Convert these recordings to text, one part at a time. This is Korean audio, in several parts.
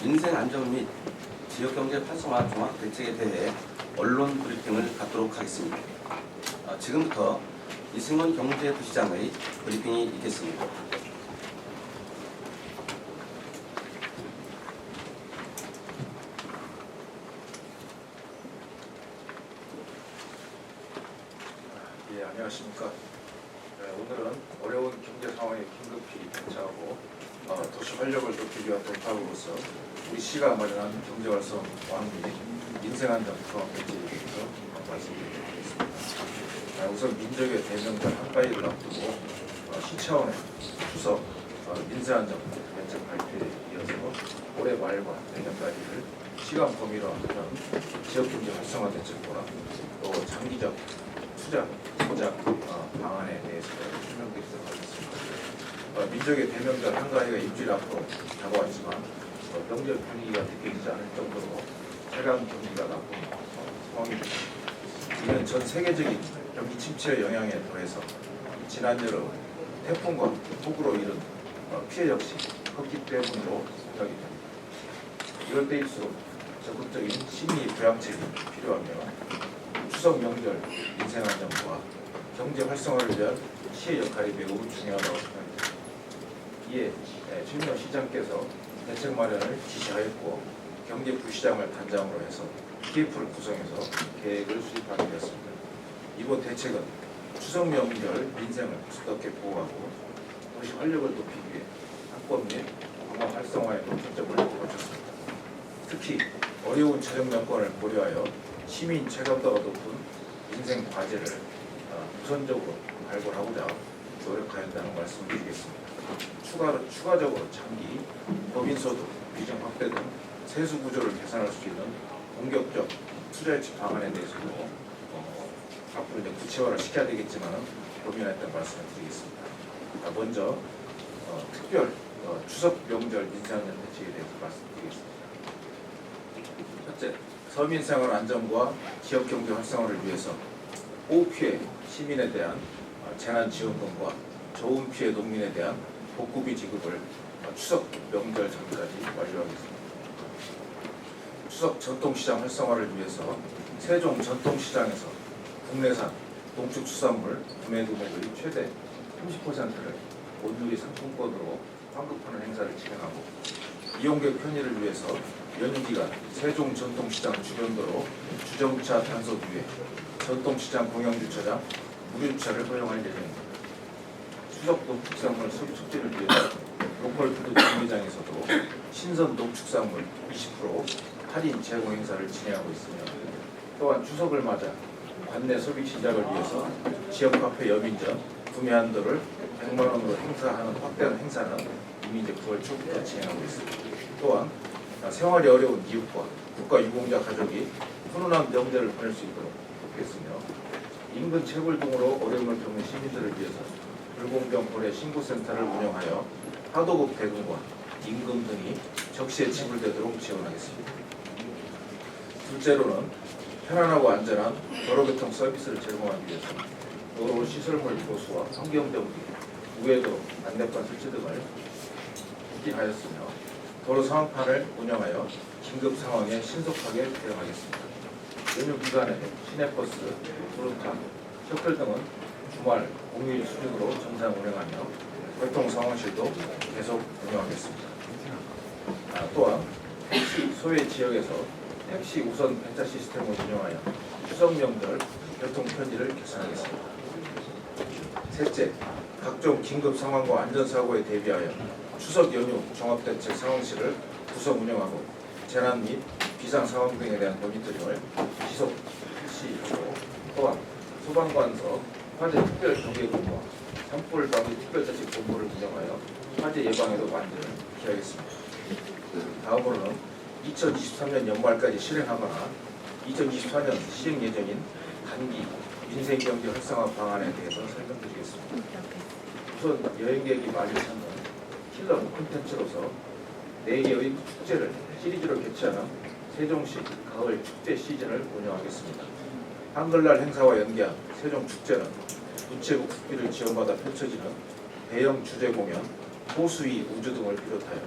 민생 안정 및 지역경제 활성화 종합 대책에 대해 언론 브리핑을 갖도록 하겠습니다. 지금부터 이승원 경제부시장의 브리핑이 있겠습니다. 예, 안녕하십니까. 오늘은 어려운 경제 상황에 긴급히 대처하고 도시 활력을 높이기 위한 돌파구로서 우리 시가 마련한 경제활성 및 민생안정 종합 대책에 대해서 말씀드리도록 하겠습니다. 우선 민족의 대명절 한가위를 앞두고 시차원의 추석 민생안정 대책 발표에 이어서 올해 말과 내년까지를 시간 범위로 하는 지역경제 활성화 대책과 또 장기적 투자 보장 방안에 대해서 설명드리도록 하겠습니다. 민족의 대명절 한가위가 일주일 앞으로 다가왔지만 경제 분위기가 느껴지지 않을 정도로 최강 경기가 나쁜 상황입니다. 이는 전 세계적인 경기 침체의 영향에 더해서 지난 여름 태풍과 폭우로 이른 피해 역시 컸기 때문으로 생각이 됩니다. 이럴 때일수록 적극적인 심리 부양책이 필요하며 추석 명절 민생 안정과 경제 활성화를 위한 시의 역할이 매우 중요하다고 생각합니다. 이에 최민호 시장께서 대책 마련을 지시하였고 경제부시장을 단장으로 해서 TF를 구성해서 계획을 수립하게 되었습니다. 이번 대책은 추석 명절 민생을 두텁게 보호하고 도시 활력을 높이기 위해 학법 및 공업 활성화에도 초점을 맞췄습니다. 특히 어려운 재정 여건을 고려하여 시민 체감도가 높은 민생 과제를 우선적으로 발굴하고자 노력하였다는 말씀을 드리겠습니다. 추가적으로 장기 법인소득 비중 확대 등 세수 구조를 개선할 수 있는 공격적 투자 예측 방안에 대해서도 앞으로 이제 구체화를 시켜야 되겠지만 고민했던 말씀을 드리겠습니다. 먼저 특별 추석 명절 민생안정 대책에 대해서 말씀드리겠습니다. 첫째, 서민 생활 안정과 지역 경제 활성화를 위해서 호우피해 시민에 대한 재난 지원금과 저온 피해 농민에 대한 복구비 지급을 추석 명절 전까지 완료하겠습니다. 추석 전통시장 활성화를 위해서 세종 전통시장에서 국내산 농축수산물 구매 금액의 최대 30%를 온누리 상품권으로 환급하는 행사를 진행하고 이용객 편의를 위해서 연휴기간 세종 전통시장 주변도로 주정차 단속 위에 전통시장 공영주차장 무료주차를 허용할 예정입니다. 추석 농축산물 소비 촉진을 위해서 로컬푸드 경매장에서도 신선 농축산물 20% 할인 제공 행사를 진행하고 있으며 또한 추석을 맞아 관내 소비 시작을 위해서 지역 카페 여민전 구매 한도를 100만 원으로 행사하는 확대한 행사는 이미 이제 9월 초부터 진행하고 있습니다. 또한 생활이 어려운 이웃과 국가 유공자 가족이 훈훈한 명절을 보낼 수 있도록 돕겠으며 인근 채굴 등으로 어려움을 겪는 시민들을 위해서 불공정 거래 신고센터를 운영하여 하도급 대금과 임금 등이 적시에 지불되도록 지원하겠습니다. 둘째로는 편안하고 안전한 도로교통 서비스를 제공하기 위해서 도로 시설물 보수와 환경정비, 우회도, 안내판 설치 등을 추진하였으며 도로 상황판을 운영하여 긴급 상황에 신속하게 대응하겠습니다. 연휴 기간에 시내버스, 도로타, 셔틀 등은 주말, 공휴일 수준으로 정상 운행하며 교통상황실도 계속 운영하겠습니다. 또한 택시 소외 지역에서 택시 우선 배차 시스템을 운영하여 추석 명절 교통 편의를 개선하겠습니다. 셋째, 각종 긴급 상황과 안전사고에 대비하여 추석 연휴 종합대책 상황실을 구성 운영하고 재난 및 비상 상황 등에 대한 모니터링을 지속 실시하고 또한 소방관서 화재 특별 경계본부와 산불 방지 특별자치 본부를 운영하여 화재 예방에도 만전을 기하겠습니다. 다음으로는 2023년 연말까지 실행하거나 2024년 시행 예정인 단기 민생경제 활성화 방안에 대해서 설명드리겠습니다. 우선 여행객이 많이 찾는 킬러 콘텐츠로서 4개의 축제를 시리즈로 개최하는 세종시 가을 축제 시즌을 운영하겠습니다. 한글날 행사와 연계한 세종축제는 우체국 국비를 지원받아 펼쳐지는 대형 주제 공연, 호수위 우주 등을 비롯하여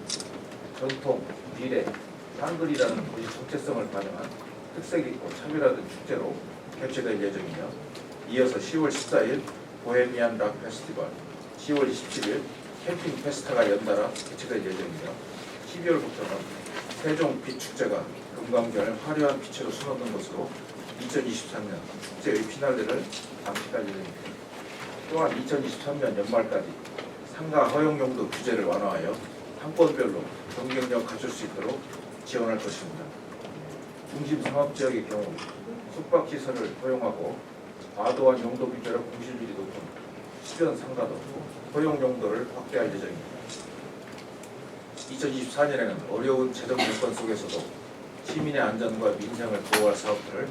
전통, 미래, 한글이라는 도시 정체성을 반영한 특색 있고 차별화된 축제로 개최될 예정이며 이어서 10월 14일 보헤미안 락 페스티벌, 10월 27일 캠핑 페스타가 연달아 개최될 예정이며 12월부터는 세종 빛축제가 금강변을 화려한 빛으로 수놓는 것으로 2023년 축제의 피날레를 장식할 예정입니다. 또한 2023년 연말까지 상가 허용용도 규제를 완화하여 상권별로 경쟁력 갖출 수 있도록 지원할 것입니다. 중심 상업지역의 경우 숙박시설을 허용하고 과도한 용도 비결로 공실률이 높은 시변 상가도 허용 용도를 확대할 예정입니다. 2024년에는 어려운 재정 여건 속에서도 시민의 안전과 민생을 보호할 사업들을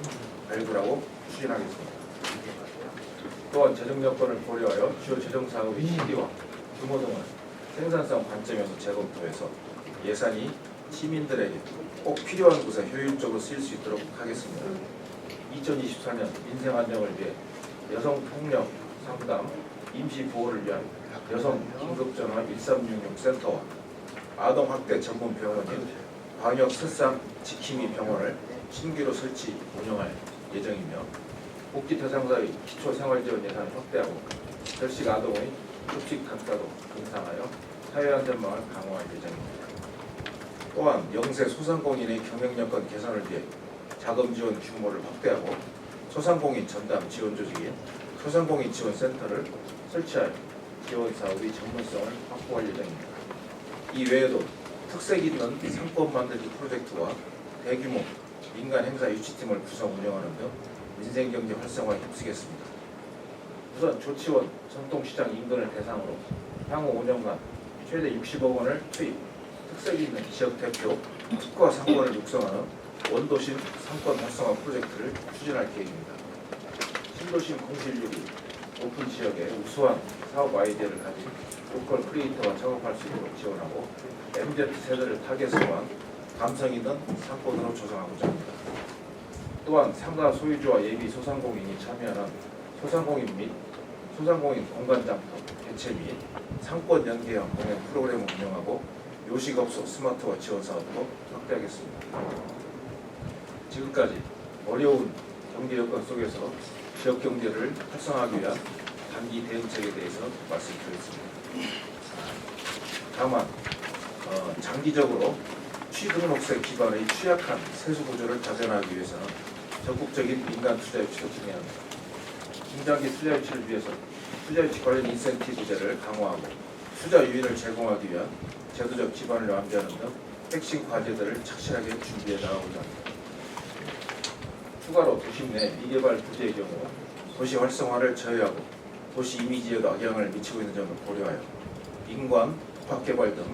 발굴하고 추진하겠습니다. 또한 재정 여건을 고려하여 주요 재정 사업의 시기와 규모 등을 생산성 관점에서 재검토해서 예산이 시민들에게 꼭 필요한 곳에 효율적으로 쓰일 수 있도록 하겠습니다. 2024년 민생 안정을 위해 여성 폭력 상담, 임시 보호를 위한 여성 긴급전화 1366 센터와 아동학대 전문 병원인 광역설상 지킴이 병원을 신규로 설치 운영할 예정이며 복지 대상자의 기초생활지원 예산을 확대하고 결식 아동의 급식 단가도 인상하여 사회안전망을 강화할 예정입니다. 또한 영세 소상공인의 경영여건 개선을 위해 자금 지원 규모를 확대하고 소상공인 전담 지원 조직인 소상공인 지원센터를 설치하여 지원 사업의 전문성을 확보할 예정입니다. 이 외에도 특색 있는 상권 만들기 프로젝트와 대규모 민간 행사 유치팀을 구성 운영하는 등 민생경제 활성화에 힘쓰겠습니다. 우선 조치원 전통시장 인근을 대상으로 향후 5년간 최대 60억 원을 투입, 특색 있는 지역 대표 특화 상권을 육성하는 원도심 상권 활성화 프로젝트를 추진할 계획입니다. 신도심 공실률이 높은 지역에 우수한 사업 아이디어를 가진 로컬 크리에이터가 작업할 수 있도록 지원하고 MZ세대를 타겟으로 한 감성 있는 상권으로 조성하고자 합니다. 또한 상가 소유주와 예비 소상공인이 참여하는 소상공인 및 소상공인 공간장터 개최 및 상권 연계형 공연 프로그램을 운영하고 요식업소 스마트화 지원 사업도 확대하겠습니다. 지금까지 어려운 경제 여건 속에서 지역 경제를 활성화하기 위한 단기 대응책에 대해서 말씀드렸습니다. 다만 장기적으로 취등록세 기반의 취약한 세수 구조를 자전하기 위해서는 적극적인 민간 투자 유치가 중요합니다. 중장기 투자 유치를 위해서 투자 유치 관련 인센티브제를 강화하고 투자 유인을 제공하기 위한 제도적 기반을 완비하는 등 핵심 과제들을 착실하게 준비해 나가고자 합니다. 추가로 도심 내 미개발 부지의 경우 도시 활성화를 저해하고 도시 이미지에도 악영향을 미치고 있는 점을 고려하여 인관, 복합개발 등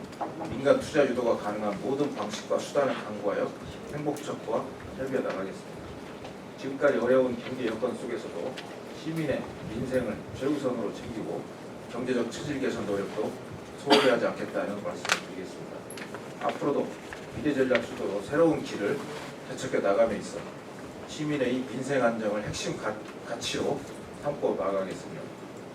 민간 투자 유도가 가능한 모든 방식과 수단을 강구하여 행복적과 협의해 나가겠습니다. 지금까지 어려운 경제 여건 속에서도 시민의 민생을 최우선으로 챙기고 경제적 체질 개선 노력도 소홀히 하지 않겠다는 말씀을 드리겠습니다. 앞으로도 미래전략 수도로 새로운 길을 개척해 나감에 있어 시민의 민생 안정을 핵심 가치로 삼고 나가겠으며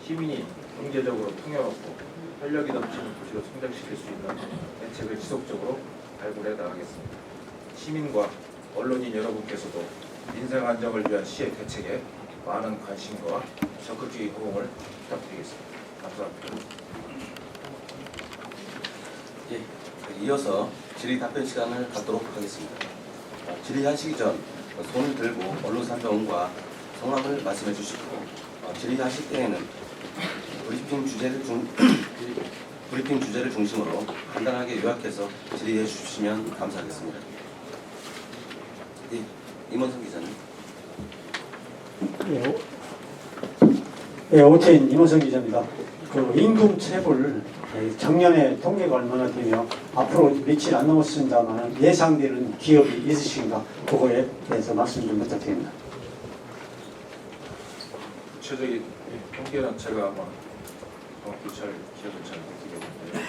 시민이 경제적으로 풍요롭고 활력이 넘치는 도시로 성장시킬 수 있는 대책을 지속적으로 발굴해 나가겠습니다. 시민과 언론인 여러분께서도 민생 안정을 위한 시의 대책에 많은 관심과 적극적인 호응을 부탁드리겠습니다. 감사합니다. 예, 이어서 질의 답변 시간을 갖도록 하겠습니다. 질의하시기 전 손을 들고 언론사 명과 성함을 말씀해 주시고 질의하실 때에는 브리핑 주제를 중심으로 간단하게 요약해서 질의해 주시면 감사하겠습니다. 예, 임원성 기자님. 네, 오태인 임원성 기자입니다. 그 임금 체불 작년에 통계가 얼마나 되며 앞으로 며칠 안 남았습니다만 예상되는 기업이 있으신가 그거에 대해서 말씀 좀 부탁드립니다. 구체적인 통계는 제가 아마 정확히 기억을 잘 못하겠는데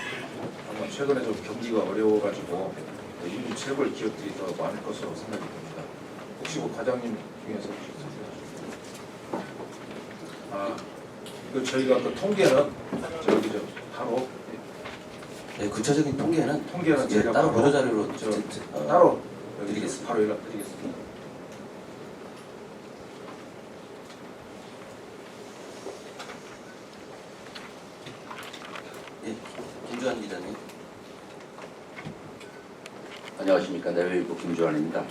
아마 최근에 좀 경기가 어려워가지고 임금 체불 기업들이 더 많을 것으로 생각이 됩니다. 혹시 과장님 중에서 이거 저희가 그 통계는 바로 예, 구체적인 통계는 통계는 예, 제가 따로 바로 보도자료로 따로 드리겠습니다. 바로 연락드리겠습니다. 예, 김주환 기자님. 안녕하십니까. 내외일보 김주환입니다.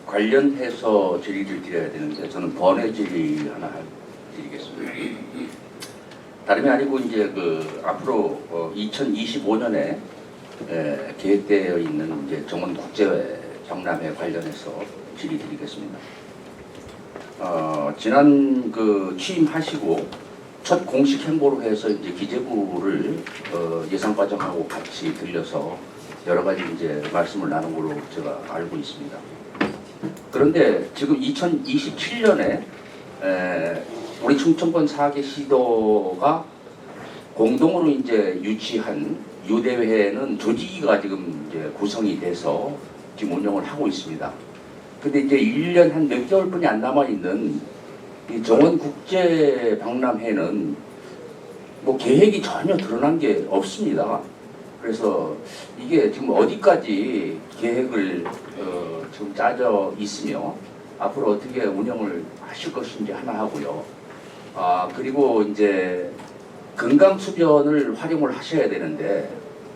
관련해서 질의를 드려야 되는데 저는 번외 질의 하나 드리겠습니다. 다름이 아니고 이제 앞으로 2025년에 계획되어 있는 이제 정원 국제 박람회 관련해서 질의 드리겠습니다. 지난 취임하시고 첫 공식 행보로 해서 이제 기재부를 예산 과정하고 같이 들려서 여러 가지 이제 말씀을 나눈 걸로 제가 알고 있습니다. 그런데 지금 2027년에 우리 충청권 4개 시도가 공동으로 이제 유치한 유대회는 조직위가 지금 이제 구성이 돼서 지금 운영을 하고 있습니다. 근데 이제 1년 한 몇 개월뿐이 안 남아 있는 이 정원 국제 박람회는 뭐 계획이 전혀 드러난 게 없습니다. 그래서 이게 지금 어디까지 계획을 지금 짜져 있으며 앞으로 어떻게 운영을 하실 것인지 하나 하고요. 그리고 이제 금강수변을 활용을 하셔야 되는데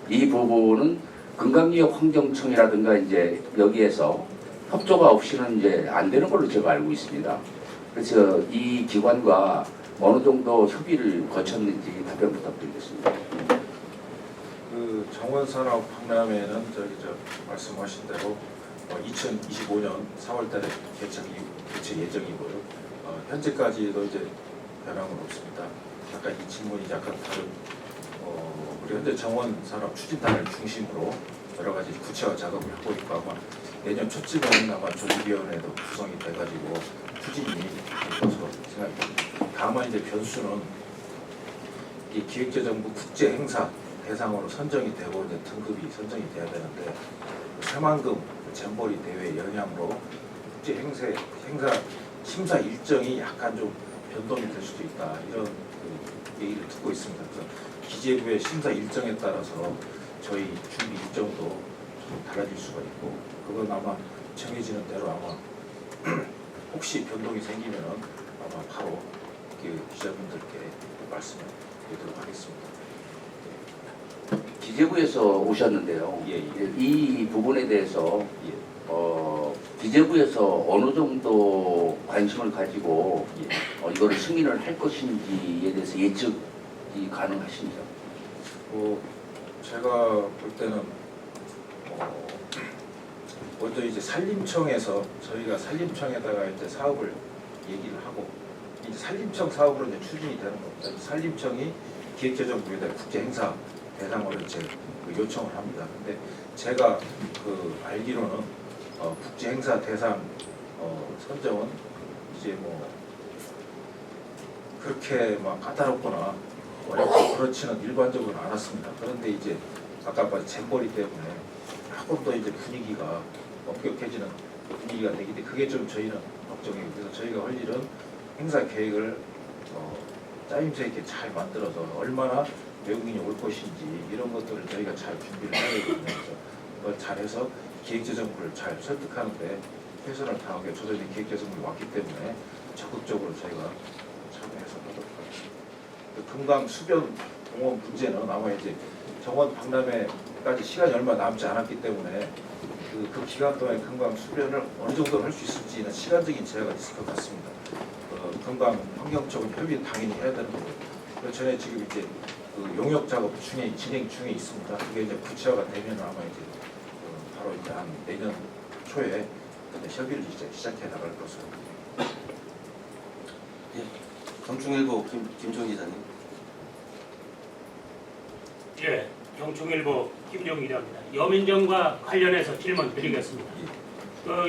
이 부분은 금강지역환경청이라든가 이제 여기에서 협조가 없이는 이제 안 되는 걸로 제가 알고 있습니다. 그래서 이 기관과 어느 정도 협의를 거쳤는지 답변 부탁드리겠습니다. 정원산업 박람회는 말씀하신 대로 2025년 4월달에 개최 예정이고요. 현재까지도 이제 변함은 없습니다. 아까 이 질문이 약간 다른 우리 현재 정원산업 추진단을 중심으로 여러 가지 구체화 작업을 하고 있고 아마 내년 초쯤에는 아마 조직위원회도 구성이 돼가지고 추진이 될 것으로 생각합니다. 다만 이제 변수는 이 기획재정부 국제 행사 대상으로 선정이 되고 이제 등급이 선정이 돼야 되는데 새만금 잼버리 대회 영향으로 국제 행사 심사 일정이 약간 좀 변동이 될 수도 있다 이런 얘기를 듣고 있습니다. 그래서 기재부의 심사 일정에 따라서 저희 준비 일정도 좀 달라질 수가 있고 그건 아마 정해지는 대로 아마 혹시 변동이 생기면은 아마 바로 기자분들께 말씀을 드리도록 하겠습니다. 기재부에서 오셨는데요. 예. 이 부분에 대해서 기재부에서 어느 정도 관심을 가지고 이거를 승인을 할 것인지에 대해서 예측이 가능하신지요? 제가 볼 때는 먼저 이제 산림청에서 저희가 산림청에다가 이제 사업을 얘기를 하고 이제 산림청 사업으로 이제 추진이 되는 겁니다. 산림청이 기획재정부에다 국제 행사 대상으로 이제 요청을 합니다. 근데 제가 알기로는 국제 행사 대상 선정은 이제 뭐 그렇게 막 까다롭거나 어렵고 그렇지는 일반적으로는 않았습니다. 그런데 이제 아까 말한 잼버리 때문에 조금 더 이제 분위기가 엄격해지는 분위기가 되기 때문에 그게 좀 저희는 걱정이에요. 그래서 저희가 할 일은 행사 계획을 짜임새 있게 잘 만들어서 얼마나 외국인이 올 것인지 이런 것들을 저희가 잘 준비를 해야 되거든요. 그래서 그걸 잘해서 기획재정부를 잘 설득하는데 최선을 다하게 조정된 기획재정부가 왔기 때문에 적극적으로 저희가 참여해서 하도록 하겠습니다. 금강 수변 공원 문제는 아마 이제 정원 박람회까지 시간이 얼마 남지 않았기 때문에 그 기간 동안에 금강 수변을 어느 정도 할 수 있을지는 시간적인 제약이 있을 것 같습니다. 금강 환경청은 협의 당연히 해야 되는 거고 그 전에 지금 이제 용역 작업 진행 중에 있습니다. 그게 이제 구체화가 되면 아마 이제 바로 이제 한 내년 초에 협의를 이제 시작해 나갈 것으로. 예, 경충일보 김종 기자님. 예, 경충일보 김종 기자입니다. 여민정과 관련해서 질문 드리겠습니다.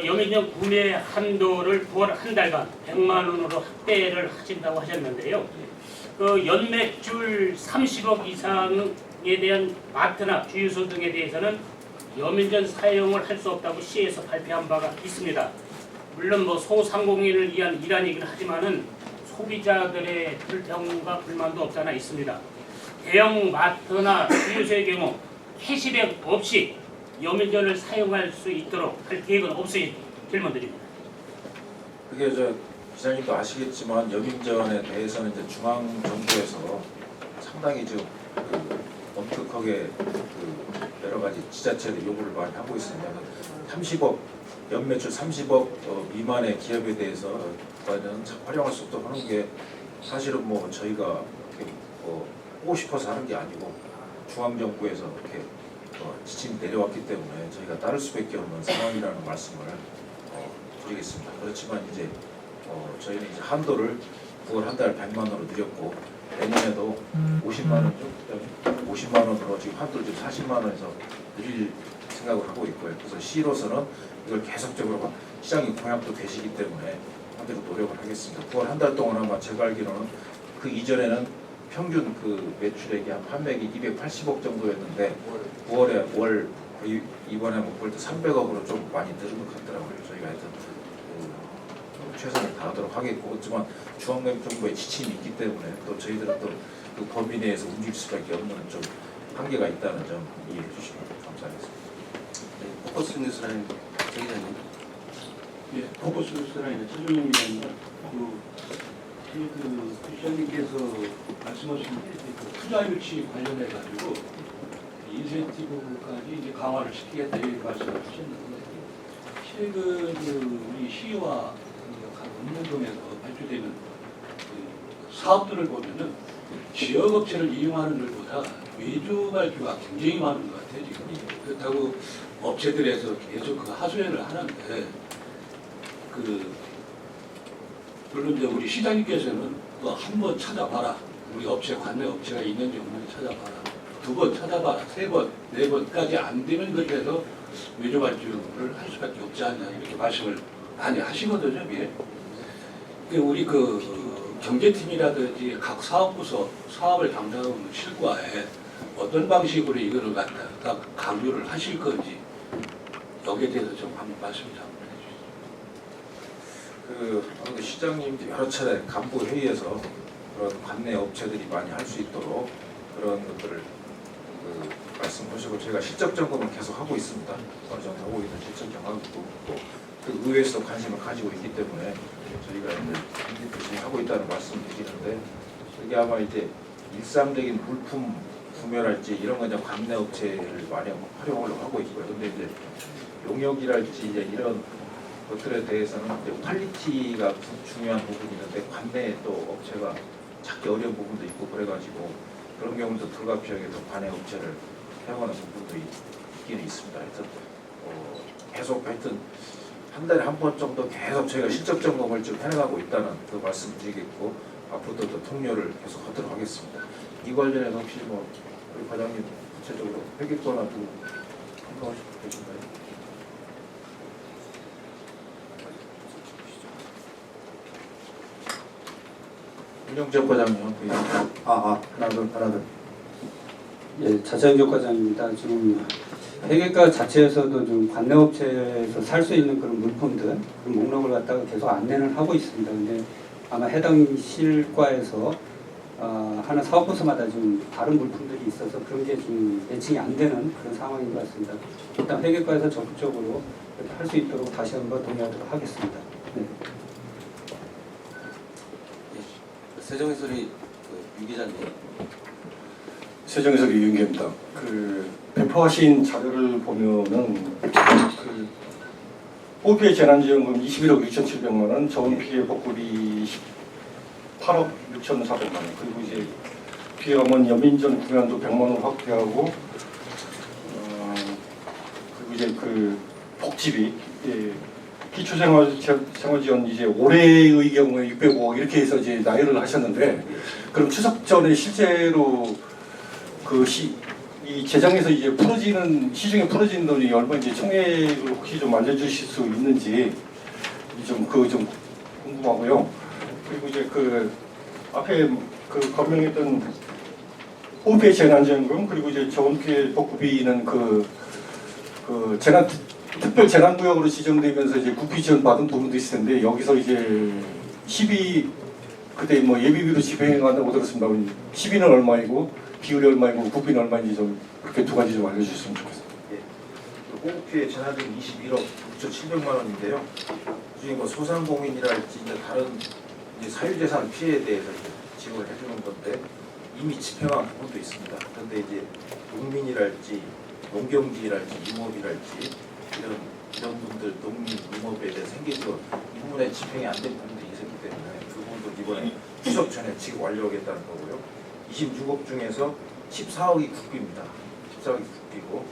여민정 구매 한도를 9월 한 달간 100만 원으로 확대를 하신다고 하셨는데요. 연매출 30억 이상에 대한 마트나 주유소 등에 대해서는 여민전 사용을 할 수 없다고 시에서 발표한 바가 있습니다. 물론 뭐 소상공인을 위한 일환이긴 하지만은 소비자들의 불평과 불만도 없지 않아 있습니다. 대형 마트나 주유소의 경우 캐시백 없이 여민전을 사용할 수 있도록 할 계획은 없으신지 질문드립니다. 그게 저 기자님도 아시겠지만 여민전에 대해서는 이제 중앙 정부에서 상당히 지금 엄격하게 여러 가지 지자체들 요구를 많이 하고 있습니다. 30억 연매출 30억 미만의 기업에 대해서 활용할 수 없도록 하는 게 사실은 뭐 저희가 하고 싶어서 하는 게 아니고 중앙 정부에서 이렇게 지침이 내려왔기 때문에 저희가 따를 수밖에 없는 상황이라는 말씀을 드리겠습니다. 그렇지만 이제 저희는 이제 한도를 9월 한 달 100만 원으로 늘렸고 내년에도 50만 원 좀 50만 원으로 지금 한도를 지금 40만 원에서 늘릴 생각을 하고 있고요. 그래서 시로서는 이걸 계속적으로 시장이 공약도 되시기 때문에 한대로 노력을 하겠습니다. 9월 한 달 동안 아마 제가 알기로는 그 이전에는 평균 그 매출액이 한 판매액이 280억 정도였는데 9월에 월 이번에 볼 때 300억으로 좀 많이 늘은 것 같더라고요. 저희가 하여튼 최선을 다하도록 하겠고, 그렇지만 중앙정부의 지침이 있기 때문에 또 저희들은 또 그 범위 내에서 움직일 수밖에 없는 좀 한계가 있다는 점 이해해 주시면 감사하겠습니다. 네, 포커스 뉴스라인 제 기자님. 예, 포커스 뉴스라인의 최종영 기자입니다. 시장님께서 말씀하신 그 투자 유치 관련해 가지고 인센티브까지 이제 강화를 시키겠다 이렇게 말씀을 하셨는데, 최근 우리 시와 각 운동동에서 발표되는 사업들을 보면은 지역 업체를 이용하는 것보다 외주 발주가 굉장히 많은 것 같아요 지금. 그렇다고 업체들에서 계속 그 하소연을 하는데, 물론 이제 우리 시장님께서는 한번 찾아봐라. 우리 업체 관내 업체가 있는지 없는지 찾아봐라. 2번 찾아봐라. 3번, 4번까지 안 되는 것에서 외주 발주를 할 수밖에 없지 않냐 이렇게 말씀을 많이 하시거든요. 예. 우리 경제팀이라든지 각 사업부서 사업을 담당하는 실과에 어떤 방식으로 이거를 갖다가 강요를 하실 건지 여기에 대해서 좀 한번 말씀 좀 해주시죠. 아무래도 시장님 여러 차례 간부 회의에서 그런 관내 업체들이 많이 할 수 있도록 그런 것들을 말씀하시고 저희가 실적 점검을 계속 하고 있습니다. 어느 정도 하고 있는 실적 경험이고 그 의회에서 관심을 가지고 있기 때문에 저희가 열심히 하고 있다는 말씀을 드리는데, 이게 아마 이제 일상적인 물품 구매랄지 이런 건 이제 관내 업체를 많이 활용하려고 하고 있고요. 근데 이제 용역이랄지 이제 이런 것들에 대해서는 이제 퀄리티가 중요한 부분이 있는데 관내에 또 업체가 찾기 어려운 부분도 있고 그래가지고 그런 경우도 불가피하게도 관내 업체를 사용하는 부분도 있기는 있습니다. 그래서 계속 하여튼 한 달에 한 번 정도 계속 저희가 실적 점검을 지금 해나가고 있다는 그 말씀을 드리겠고, 앞으로도 또 통료를 계속 하도록 하겠습니다. 이 관련해서 혹시 우리 과장님 구체적으로 회계권나 평가하실 분 계신가요? 윤영재 과장님. 하나 둘. 예, 자창적 과장입니다. 지금 회계과 자체에서도 좀 관내업체에서 살 수 있는 그런 물품들, 그런 목록을 갖다가 계속 안내를 하고 있습니다. 근데 아마 해당 실과에서 하는 사업부서마다 좀 다른 물품들이 있어서 그런 게 좀 매칭이 안 되는 그런 상황인 것 같습니다. 일단 회계과에서 적극적으로 할 수 있도록 다시 한번 동의하도록 하겠습니다. 네. 세정의 소리 유 기자님. 세정에서 이윤계입니다. 배포하신 자료를 보면은 호피해 재난지원금 21억 6,700만 원, 저온 피해 복구비 8억 6,400만 원, 그리고 이제 피해가 먼 여민전 구간도 100만 원 확대하고, 그리고 이제 복지비, 기초생활지원 이제 올해의 경우에 605억 이렇게 해서 이제 나열을 하셨는데, 그럼 추석 전에 실제로 이 재정에서 이제 시중에 풀어지는 돈이 얼마 이제 총액을 혹시 좀 알려주실 수 있는지 좀 궁금하고요. 그리고 이제 앞에 검명했던 호흡의 재난지원금, 그리고 이제 저온피해 복구비는 특별 재난구역으로 지정되면서 이제 국비 지원 받은 부분도 있을 텐데, 여기서 이제 그때 예비비로 집행한다고 들었습니다. 12는 얼마이고 비율이 얼마이고 국빈 얼마인지 좀 그렇게 두 가지 좀 알려주셨으면 좋겠습니다. 호흡 피해 재난금 21억 6,700만 원인데요. 그중에 뭐 소상공인이랄지 이제 다른 이제 사유재산 피해에 대해서 이제 지원을 해주는 건데 이미 집행한 부분도 있습니다. 그런데 이제 농민이랄지 농경지랄지 유목이랄지 이런 분들 농민 유목에 대해 생계지원 이 부분에 집행이 안 된 부분들이 있었기 때문에 그 부분도 이번에 추석 전에 지금 완료하겠다는 거고요. 26억 중에서 14억이 국비입니다. 14억이 국비고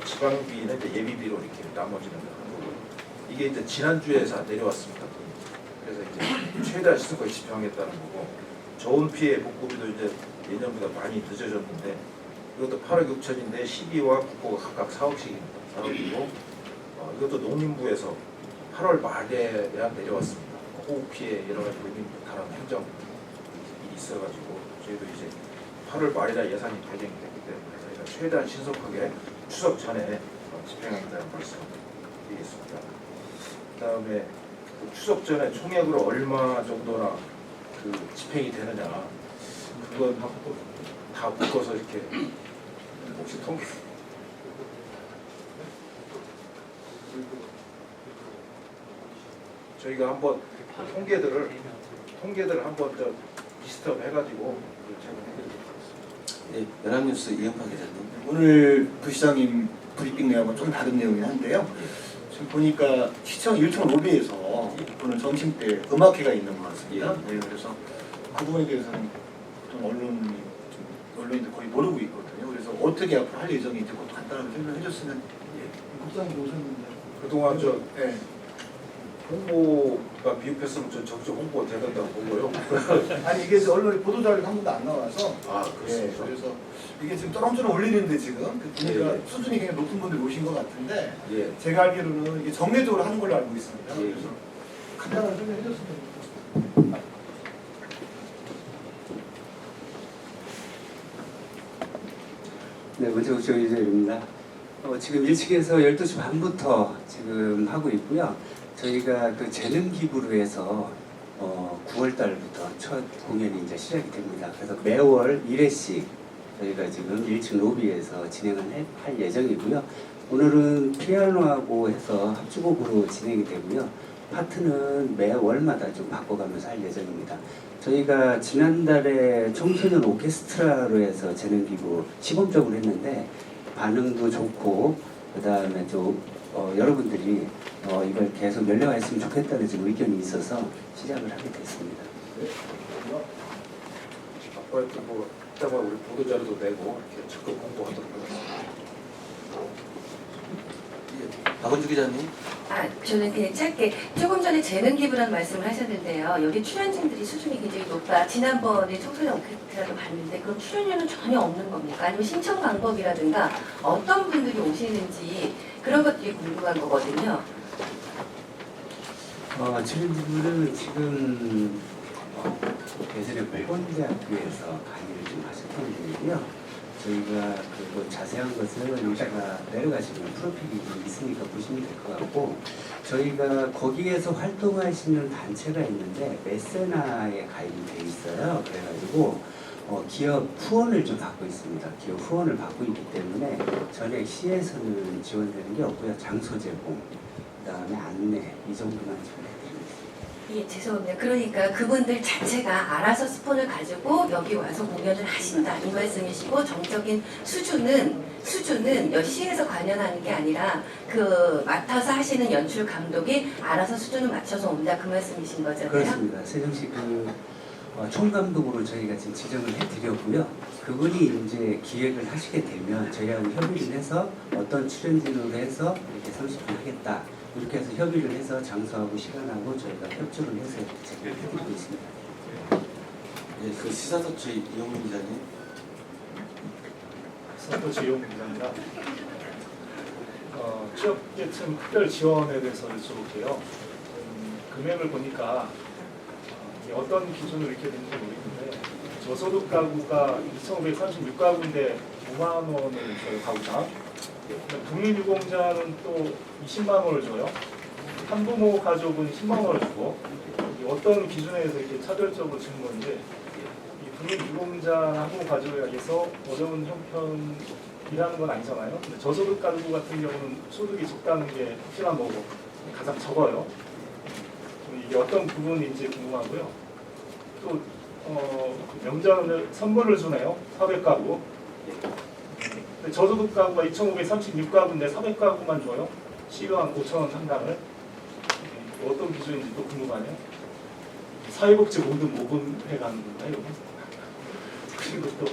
지방비는 이제 예비비로 이렇게 나머지는 하는 거고요. 이게 이제 지난주에서 내려왔습니다. 그래서 이제 최대한 시설까지 집행하겠다는 거고 저온 피해 복구비도 이제 예년보다 많이 늦어졌는데 이것도 8억 6천인데 12와 국고가 각각 4억씩입니다. 4억이고 이것도 농림부에서 8월 말에 내려왔습니다. 호우 피해 여러 가지 농림부 다른 행정 일이 있어가지고 저희도 이제 8월 말이라 예산이 배정이 됐기 때문에 저희가 최대한 신속하게 추석 전에 집행하겠다는 말씀 드리겠습니다. 그다음에 그 추석 전에 총액으로 얼마 정도나 그 집행이 되느냐 그건 다 묶어서 이렇게 혹시 통계 저희가 한번 통계들을 한번 저 리스트업 해가지고 제공해드리겠습니다. 네, 연합뉴스 이은파 기자님. 오늘 부시장님 브리핑 내용은 좀 다른 내용이긴 한데요. 지금 보니까 시청 1층 로비에서 오늘 점심 때 음악회가 있는 것 같습니다. 네, 그래서 그 부분에 대해서는 좀 언론인들 거의 모르고 있거든요. 그래서 어떻게 앞으로 할 예정인지 그것도 간단하게 설명해 줬으면. 국장님 오셨는데. 그동안 저 네. 홍보가 미흡했으면 저 적극 홍보가 돼야 된다고 보고요. 아니 이게 언론에 보도자료가 한 번도 안 나와서. 아 그렇습니다. 네, 그래서 이게 지금 또랑저랑 올리는데 지금 보니까 예. 수준이 굉장히 높은 분들 오신 것 같은데 예. 제가 알기로는 이게 정례적으로 하는 걸로 알고 있습니다. 예. 그래서 간단하게 설명해 줬으면 좋겠습니다. 네, 먼저 조희재입니다. 지금 1층에서 12시 반부터 지금 하고 있고요. 저희가 그 재능 기부로 해서 9월 달부터 첫 공연이 이제 시작이 됩니다. 그래서 매월 1회씩 저희가 지금 1층 로비에서 진행을 할 예정이고요. 오늘은 피아노하고 해서 합주곡으로 진행이 되고요. 파트는 매월마다 좀 바꿔가면서 할 예정입니다. 저희가 지난달에 청소년 오케스트라로 해서 재능 기부 시범적으로 했는데 반응도 좋고 그 다음에 좀 여러분들이 이걸 계속 연령화했으면 좋겠다는 지금 의견이 있어서 시작을 하게 됐습니다. 앞으로 뭐 이따가 우리 보도자료도 내고 이렇게 적극 홍보하도록 하겠습니다. 박은주 기자님. 저는 그냥 짧게 조금 전에 재능 기부라는 말씀을 하셨는데요. 여기 출연진들이 수준이 굉장히 높아. 지난번에 청소년 오케스트라도 봤는데 그런 출연료는 전혀 없는 겁니까? 아니면 신청 방법이라든가 어떤 분들이 오시는지 그런 것들이 궁금한 거거든요. 출연진들은 지금 예전에 백원대학교에서 강의를 좀 하셨던 분이고요. 저희가 그 자세한 것은 여기다가 내려가시면 프로필이 좀 있으니까 보시면 될 것 같고, 저희가 거기에서 활동하시는 단체가 있는데 메세나에 가입이 돼 있어요. 그래가지고 기업 후원을 좀 받고 있습니다. 기업 후원을 받고 있기 때문에 전액 시에서는 지원되는 게 없고요. 장소 제공, 그다음에 안내 이 정도만 지원해드리고 있습니다. 예, 죄송합니다. 그러니까 그분들 자체가 알아서 스폰을 가지고 여기 와서 공연을 하신다 이 말씀이시고, 정적인 수준은 시에서 관여하는 게 아니라 그 맡아서 하시는 연출 감독이 알아서 수준을 맞춰서 온다 그 말씀이신 거잖아요. 그렇습니다. 세정시 총감독으로 저희가 지금 지정을 해드렸고요. 그분이 이제 기획을 하시게 되면 저희하고 협의를 해서 어떤 출연진으로 해서 이렇게 30분 하겠다. 이렇게 해서 협의를 해서 장소하고 시간하고 저희가 협조를 해서 제공을 해드리고 있습니다. 예, 그 시사서치 이용민 기자님. 시사서치 이용민 기자입니다. 취업계층 특별 지원에 대해서 여쭤볼게요. 금액을 보니까 어떤 기준으로 이렇게 되는지 모르겠는데 저소득 가구가 2,536가구인데 5만 원을 줘요, 가구당. 국민유공자는 또 20만 원을 줘요. 한부모 가족은 10만 원을 주고 어떤 기준에서 이렇게 차별적으로 주는 건지 국민유공자 항공 가족에서 어려운 형편이라는 건 아니잖아요. 근데 저소득 가구 같은 경우는 소득이 적다는 게 확실한 거고 가장 적어요. 이게 어떤 부분인지 궁금하고요. 또 명절 선물을 주네요. 400가구. 근데 저소득 가구가 2,536가구인데 400가구만 줘요. 시가 한 5,000원 상당을. 어떤 기준인지 또 궁금하네요. 사회복지 모든 모금해 가는 건가요? 그리고 또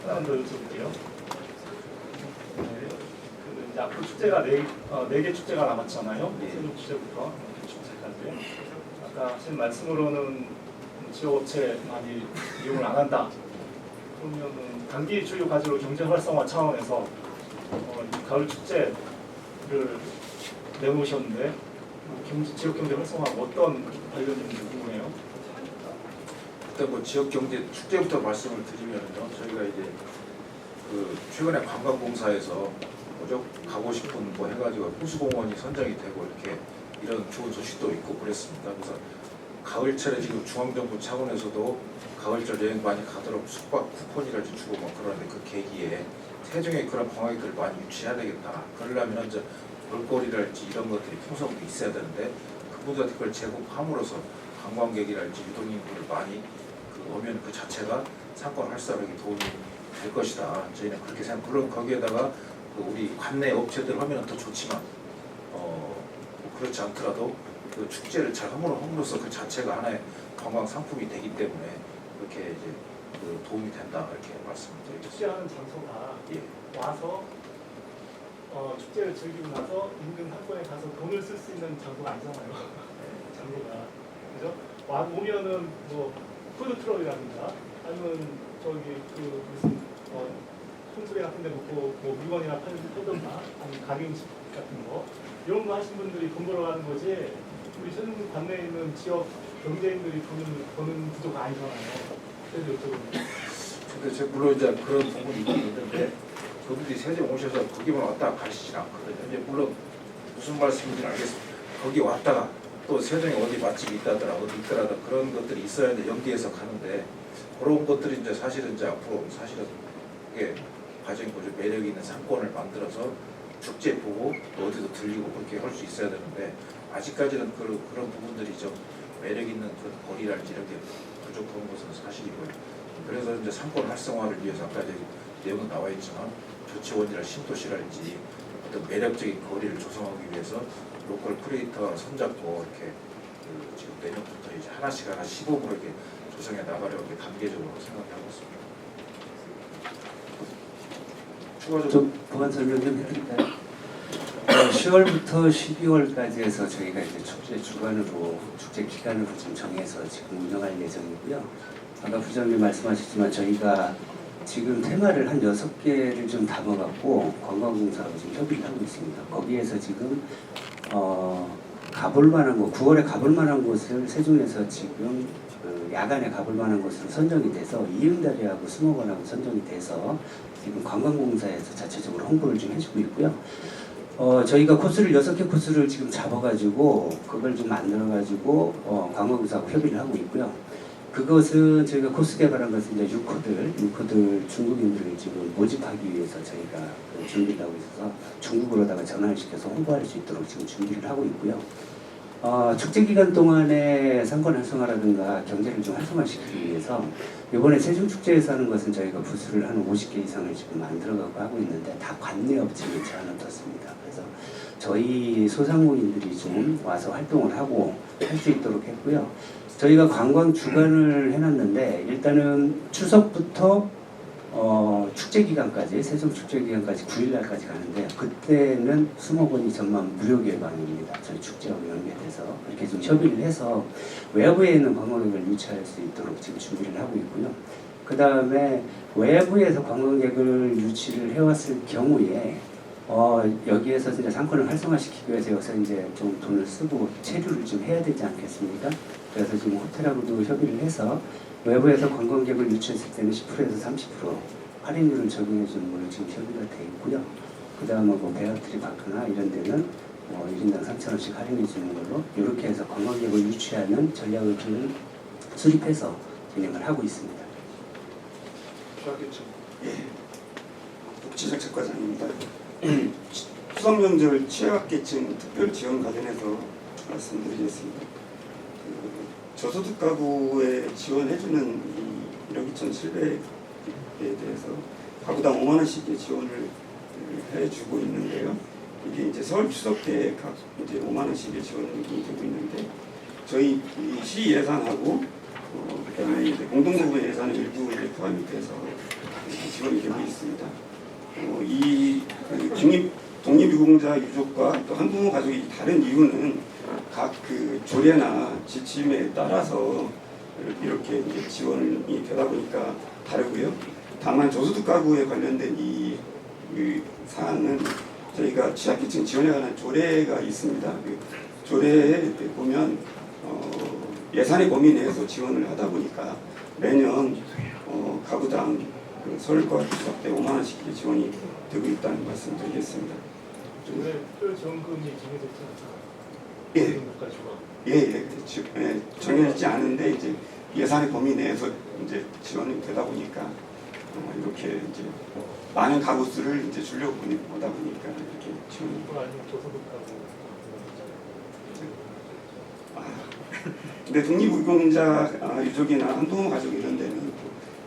하나 더 여쭤볼게요. 이제 앞으로 축제가 네 개 축제가 남았잖아요. 세종 축제부터 축제까지. 아까 하신 말씀으로는 지역업체 많이 이용을 안 한다. 그러면은 단기 주요 과제로 경제 활성화 차원에서 이 가을 축제를 내놓으셨는데 지역 경제 활성화가 어떤 관련인지 궁금해요. 일단 뭐 지역 경제 축제부터 말씀을 드리면요, 저희가 이제 최근에 관광공사에서 가고 싶은 뭐 해가지고 호수공원이 선정이 되고 이렇게 이런 좋은 소식도 있고 그랬습니다. 그래서 가을철에 지금 중앙정부 차원에서도 가을철 여행 많이 가도록 숙박 쿠폰이라든지 주고 뭐 그러는데 그 계기에 세종에 그런 관광객들을 많이 유치해야 되겠다. 그러려면 이제 볼거리랄지 이런 것들이 풍성도 있어야 되는데 그보다 그걸 제공함으로써 관광객이랄지 유동인구를 많이 오면 그 자체가 상권 활성화에 도움이 될 것이다. 저희는 그렇게 생각. 물론 거기에다가 우리 관내 업체들 하면 더 좋지만 그렇지 않더라도 그 축제를 잘 함으로써 그 자체가 하나의 관광 상품이 되기 때문에 그렇게 이제 도움이 된다 이렇게 말씀드리겠습니다. 축제하는 장소가 와서 축제를 즐기고 나서 인근 상권에 가서 돈을 쓸 수 있는 장소가 아니잖아요. 장소가 그죠? 오면은 뭐 푸드 트럭이라든가 아니면 저기 무슨 손수레 같은 데 놓고 뭐 물건이나 팔던가 아니면 가게 음식 같은 거 이런 거 하신 분들이 돈 벌어가는 거지 우리 세종 관내에 있는 지역 경제인들이 버는 구조가 아니잖아요. 그래서 여쭤보는 근데 물론 이제 그런 부분이 있는데 그분들이 세종 오셔서 거기만 왔다가 가시진 않거든요. 이제 물론 무슨 말씀인지 알겠습니다. 거기 왔다가 또 세종에 어디 맛집이 있다더라 어디 있더라도 그런 것들이 있어야 돼 연계해서 가는데 그런 것들이 이제 사실은 이제 앞으로 사실은 이게 가장 매력 있는 상권을 만들어서 축제 보고 또 어디도 들리고 그렇게 할 수 있어야 되는데 아직까지는 그런 부분들이 좀 매력 있는 그 거리랄지 이런 게 부족한 것은 사실이고요. 그래서 이제 상권 활성화를 위해서 아까 이제 내용은 나와 있지만 조치원이랄 신도시랄지 어떤 매력적인 거리를 조성하기 위해서 로컬 크리에이터가 손잡고 이렇게 지금 내년부터 이제 하나씩 시범으로 이렇게 조성해 나가려고 이렇게 단계적으로 생각하고 있습니다. 추가적으로 좀 보완 설명 좀 해드릴까요? 10월부터 12월까지 해서 저희가 이제 축제 주간으로 축제 기간으로 좀 정해서 지금 운영할 예정이고요. 아까 부장님 말씀하셨지만 저희가 지금 테마를 한 6개를 좀 담아갖고 관광공사하고 지금 협의를 하고 있습니다. 거기에서 지금 가볼 만한 곳, 9월에 가볼 만한 곳을 세종에서 지금 야간에 가볼 만한 곳으로 선정이 돼서 이응다리하고 수목원하고 선정이 돼서 지금 관광공사에서 자체적으로 홍보를 좀 해주고 있고요. 저희가 코스를 6개 코스를 지금 잡아가지고 그걸 좀 만들어가지고 관광공사하고 협의를 하고 있고요. 그것은 저희가 코스 개발한 것은 이제 6호들 중국인들을 지금 모집하기 위해서 저희가 준비를 하고 있어서 중국으로다가 전환을 시켜서 홍보할 수 있도록 지금 준비를 하고 있고요. 축제 기간 동안에 상권 활성화라든가 경제를 좀 활성화시키기 위해서 이번에 세종축제에서 하는 것은 저희가 부스를 한 50개 이상을 지금 만들어가고 하고 있는데 다 관내 업체에 제한을 뒀습니다. 그래서 저희 소상공인들이 좀 와서 활동을 하고 할 수 있도록 했고요. 저희가 관광 주간을 해놨는데 일단은 추석부터 축제 기간까지 세종 축제 기간까지 9일날까지 가는데 그때는 수목원이 전만 무료 개방입니다. 저희 축제하고 연계돼서 이렇게 좀 협의를 해서 외부에 있는 관광객을 유치할 수 있도록 지금 준비를 하고 있고요. 그 다음에 외부에서 관광객을 유치를 해왔을 경우에 여기에서 이제 상권을 활성화시키기 위해서 여기서 이제 좀 돈을 쓰고 체류를 좀 해야 되지 않겠습니까? 그래서 지금 호텔하고도 협의를 해서 외부에서 관광객을 유치했을 때는 10%에서 30% 할인율을 적용해 주는 걸로 지금 협의가 돼 있고요. 그 다음에 뭐 베어트리 파크나 이런 데는 1인당 3,000원씩 할인해 주는 걸로 이렇게 해서 관광객을 유치하는 전략을 수립해서 진행을 하고 있습니다. 취약계층. 복지정책과장입니다. 추석 명절 취약계층 특별 지원 관련해서 말씀드리겠습니다. 저소득 가구에 지원해주는 이 1억 2,700에 대해서 가구당 5만 원씩의 지원을 해주고 있는데요. 이게 이제 설 추석 때 각 이제 5만 원씩의 지원이 되고 있는데 저희 이 시 예산하고 그다음에 이제 공동부분 예산을 일부 이제 포함이 돼서 지원이 되고 있습니다. 이 독립유공자 유족과 또 한부모 가족이 다른 이유는 각 그 조례나 지침에 따라서 이렇게 이제 지원이 되다 보니까 다르고요. 다만 저소득 가구에 관련된 이 사항은 저희가 취약계층 지원에 관한 조례가 있습니다. 그 조례에 보면 예산의 범위 내에서 지원을 하다 보니까 매년 가구당 그 설과 추석 때 5만 원씩 지원이 되고 있다는 말씀드리겠습니다. 올해 특별지원금이 정해졌지 않습니까? 정해지지 않은데 이제 예산의 범위 내에서 이제 지원이 되다 보니까 이렇게 이제 많은 가구 수를 이제 주려고 보다 보니까 이렇게 지원이. 아니면 저소득 가구. 근데 독립유공자 유족이나 한부모 가족 이런 데는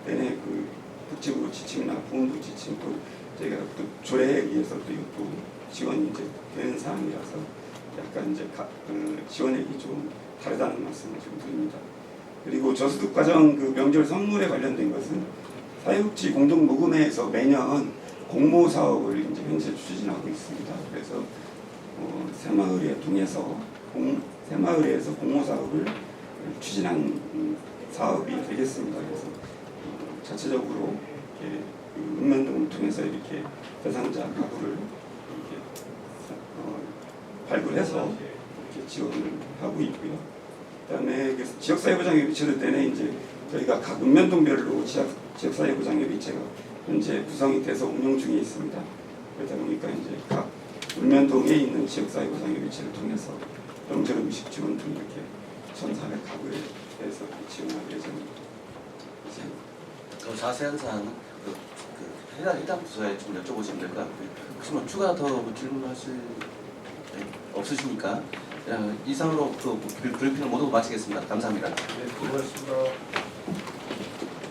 내내 그 복지부 지침이나 보건부 지침 또 저희가 또 조례에 의해서 또 이것도 지원이 이제 되는 사항이라서 약간 이제 지원액이 좀 다르다는 말씀을 좀 드립니다. 그리고 저소득 가정 그 명절 선물에 관련된 것은 사회복지 공동모금회에서 매년 공모 사업을 이제 현재 추진하고 있습니다. 그래서 새마을에 통해서 새마을에서 공모 사업을 추진한 사업이 되겠습니다. 그래서 자체적으로 이렇게 읍면동을 통해서 이렇게 대상자 가구를 이렇게 발굴해서 이렇게 지원을 하고 있고요. 그다음에 지역사회보장협의체를 때는 이제 저희가 각 읍면동별로 지역사회보장협의체가 현재 구성이 돼서 운영 중에 있습니다. 그러다 보니까 이제 각 읍면동에 있는 지역사회보장협의체를 통해서 명절 음식 지원 등 이렇게 1,400 가구에 대해서 지원할 예정입니다. 더 자세한 사항은 해당 부서에 좀 여쭤보시면 될 것 같고요. 혹시 뭐 추가 더 질문하실 없으십니까? 이상으로 그 브리핑을 모두 마치겠습니다. 감사합니다. 네, 고맙습니다.